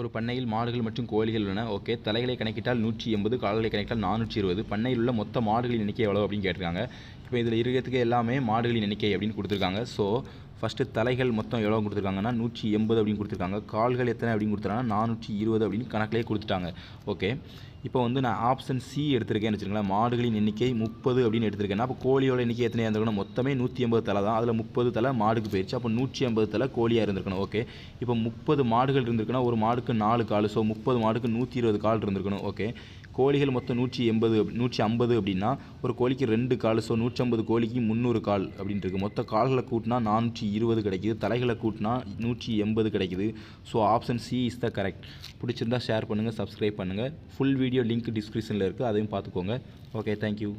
ஒரு பண்ணையில் மாடுகள் மற்றும் கோழிகள் உள்ளன. ஓகே, தலைகளை கணக்கிட்டால் 180, கால்களை கணக்கிட்டால் 420. பண்ணையில் உள்ள மொத்த மாடுகளின் எண்ணிக்கை எவ்வளோ அப்படின்னு கேட்டிருக்காங்க. இப்போ இதில் இருக்கிறதுக்கு எல்லாமே மாடுகளின் எண்ணிக்கை அப்படின்னு கொடுத்துருக்காங்க. ஸோ ஃபஸ்ட்டு தலைகள் மொத்தம் எவ்வளோ கொடுத்துருக்காங்கன்னா 180 அப்படின்னு கொடுத்துருக்காங்க. கால்கள் எத்தனை அப்படின்னு கொடுத்துருக்காங்கன்னா 420 அப்படின்னு கணக்கிலே கொடுத்துட்டாங்க. ஓகே, இப்போ வந்து நான் ஆப்ஷன் சி எடுத்திருக்கேன்னு வச்சுருங்களேன். மாடுகளின் எண்ணிக்கை 30 அப்படின்னு எடுத்திருக்கேன்னா அப்போ கோழியோட எண்ணிக்கை எத்தனையாக இருந்திருக்கணும்? மொத்தமே 180 தலை தான். அதில் 30 தலை மாடுக்கு போயிடுச்சு. அப்போ 180 தலை கோழியாக இருந்திருக்கணும். ஓகே, இப்போ 30 மாடுகள் இருந்திருக்குன்னா ஒரு மாடுக்கு 4 கால். ஸோ 30 மாடுக்கு 120 கால் இருந்திருக்கணும். ஓகே, கோழிகள் மொத்தம் 150 அப்படின்னா ஒரு கோழிக்கு 2 கால். ஸோ 150 கோழிக்கு 300 கால் அப்படின்ட்டு இருக்குது. மொத்த கால்களை கூட்டினா 420 கிடைக்குது, தலைகளை கூட்டினா 180 கிடைக்குது. So option C is the correct. பிடிச்சிருந்தா ஷேர் பண்ணுங்கள், சப்ஸ்கிரைப் பண்ணுங்கள். ஃபுல் வீடியோ லிங்க் டிஸ்கிரிப்ஷனில் இருக்குது, அதையும் பார்த்துக்கோங்க. Okay, thank you.